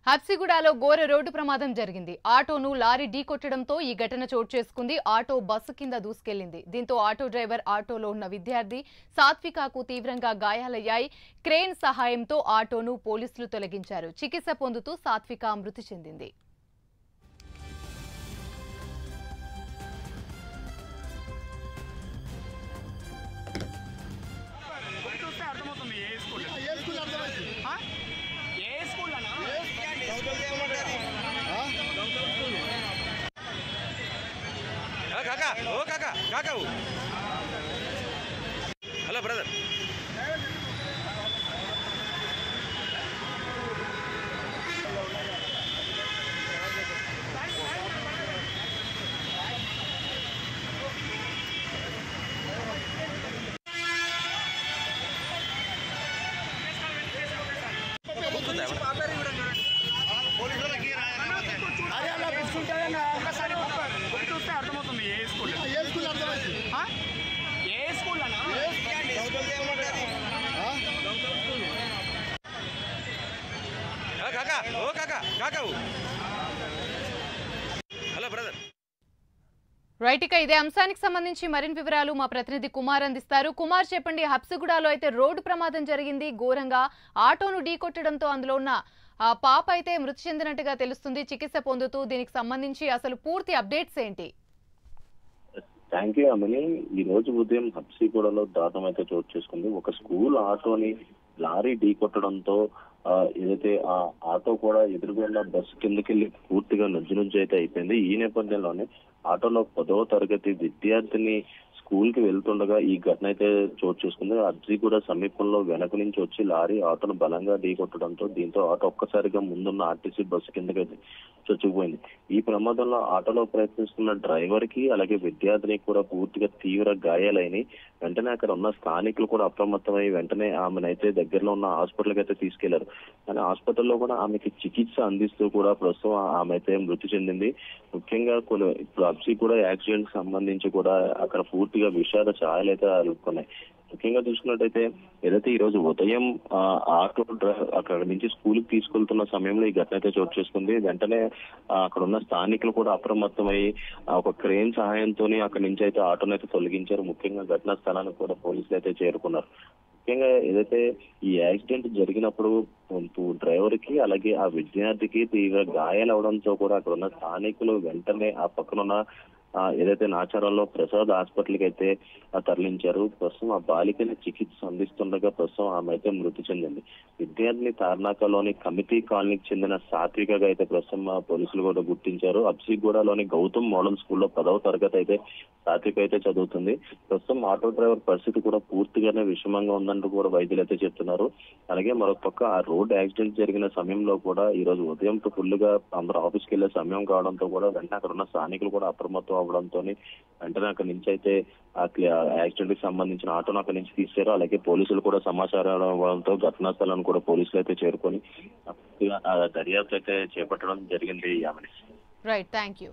హబ్సిగూడలో ఘోర రోడ్డు ప్రమాదం జరిగింది. ఆటోను లారీ ఢీకొట్టడంతో ఈ ఘటన చోటు చేసుకుంది. ఆటో బస్సు కింద దూసుకెళ్లింది. దీంతో ఆటో డ్రైవర్, ఆటోలో ఉన్న విద్యార్థి సాత్వికకు తీవ్రంగా గాయాలయ్యాయి. క్రేన్ సహాయంతో ఆటోను పోలీసులు తొలగించారు. చికిత్స పొందుతూ సాత్విక మృతి చెందింది. काका ओ काका काका हो हेलो ब्रदर काका ओ काका काका हो हेलो ब्रदर రైట్. ఇక ఇదే అంశానికి సంబంధించి మరిన్ని వివరాలు మా ప్రతినిధి కుమార్ అందిస్తారు. కుమార్, చెప్పండి. హబ్సిగూడలో అయితే రోడ్డు ప్రమాదం జరిగింది. ఘోరంగా ఆటోను ఢీకొట్టడంతో అందులో ఉన్న పాప అయితే మృతి చెందినట్టుగా తెలుస్తుంది. చికిత్స పొందుతూ దీనికి సంబంధించి అసలు పూర్తి అప్డేట్స్ ఏంటి? Thank you Amani. ఈ రోజు ఉదయం హబ్సిగూడలో దారుణం అయితే చోటు చేసుకుంది. ఒక స్కూల్ ఆటోని లారీ ఢీకొట్టడంతో ఏదైతే ఆ ఆటో కూడా ఎదురుగున్న బస్సు కిందకెళ్లి పూర్తిగా నుజ్జు అయితే అయిపోయింది. ఈ నేపథ్యంలోనే ఆటోలో 10వ తరగతి విద్యార్థిని స్కూల్ కి వెళ్తుండగా ఈ ఘటన అయితే చోటు చేసుకుంది. హబ్సిగూడ సమీపంలో వెనక నుంచి వచ్చి లారీ ఆటోను బలంగా ఢీకొట్టడంతో దీంతో ఆటో ఒక్కసారిగా ముందున్న ఆర్టీసీ బస్సు కిందకి చొచ్చుకుపోయింది. ఈ ప్రమాదంలో ఆటోలో ప్రయత్నిస్తున్న డ్రైవర్ కి అలాగే విద్యార్థినికి కూడా పూర్తిగా తీవ్ర గాయాలైనవి. వెంటనే అక్కడ ఉన్న స్థానికులు కూడా అప్రమత్తమై వెంటనే ఆమెనైతే దగ్గరలో ఉన్న హాస్పిటల్కి అయితే తీసుకెళ్లారు. కానీ హాస్పిటల్లో కూడా ఆమెకి చికిత్స అందిస్తూ కూడా ప్రస్తుతం ఆమె అయితే మృతి చెందింది. ముఖ్యంగా ఇప్పుడు హబ్సిగూడ యాక్సిడెంట్ సంబంధించి కూడా అక్కడ పూర్తిగా విషాద ఛాయలు అయితే అలుపుకున్నాయి. ముఖ్యంగా చూసుకున్నట్టయితే ఏదైతే ఈ రోజు ఉదయం ఆటో డ్రైవర్ అక్కడ నుంచి స్కూల్ కి తీసుకెళ్తున్న సమయంలో ఈ ఘటన అయితే చోటు చేసుకుంది. వెంటనే అక్కడ ఉన్న స్థానికులు కూడా అప్రమత్తమై ఒక క్రేన్ సహాయంతో అక్కడి నుంచి అయితే ఆటోను అయితే తొలగించారు. ముఖ్యంగా ఘటనా స్థలానికి కూడా పోలీసులు అయితే చేరుకున్నారు. ముఖ్యంగా ఏదైతే ఈ యాక్సిడెంట్ జరిగినప్పుడు డ్రైవర్ కి అలాగే ఆ విద్యార్థికి తీవ్ర గాయాలు అవడంతో కూడా అక్కడ ఉన్న స్థానికులు వెంటనే ఆ పక్కనున్న ఏదైతే నాచారంలో ప్రసాద్ హాస్పిటల్కి అయితే తరలించారు. ప్రస్తుతం ఆ బాలికని చికిత్స అందిస్తుండగా ప్రస్తుతం ఆమె అయితే మృతి చెందింది. విద్యార్థిని తార్నాకలోని కమిటీ కాలనీకి చెందిన సాత్వికగా అయితే ప్రస్తుతం పోలీసులు కూడా గుర్తించారు. హబ్సిగూడలోని గౌతమ్ మోడల్ స్కూల్లో 10వ తరగతి అయితే సాత్విక అయితే చదువుతుంది. ప్రస్తుతం ఆటో డ్రైవర్ పరిస్థితి కూడా పూర్తిగానే విషమంగా ఉందంటూ కూడా వైద్యులు అయితే చెప్తున్నారు. అలాగే మరొక పక్క ఆ రోడ్ యాక్సిడెంట్ జరిగిన సమయంలో కూడా ఈ రోజు ఉదయం ఫుల్ గా అందరూ ఆఫీస్కి వెళ్లే సమయం కావడంతో కూడా వెంటనే అక్కడ ఉన్న స్థానికులు కూడా అప్రమత్తం అవడంతో వెంటనే అక్కడి నుంచి అయితే యాక్సిడెంట్ కి సంబంధించిన ఆటోను అక్కడి నుంచి తీశారు. అలాగే పోలీసులు కూడా సమాచారం ఇవ్వడంతో ఘటనా స్థలాన్ని కూడా పోలీసులు అయితే చేరుకొని దర్యాప్తు అయితే చేపట్టడం జరిగింది. Right, thank you.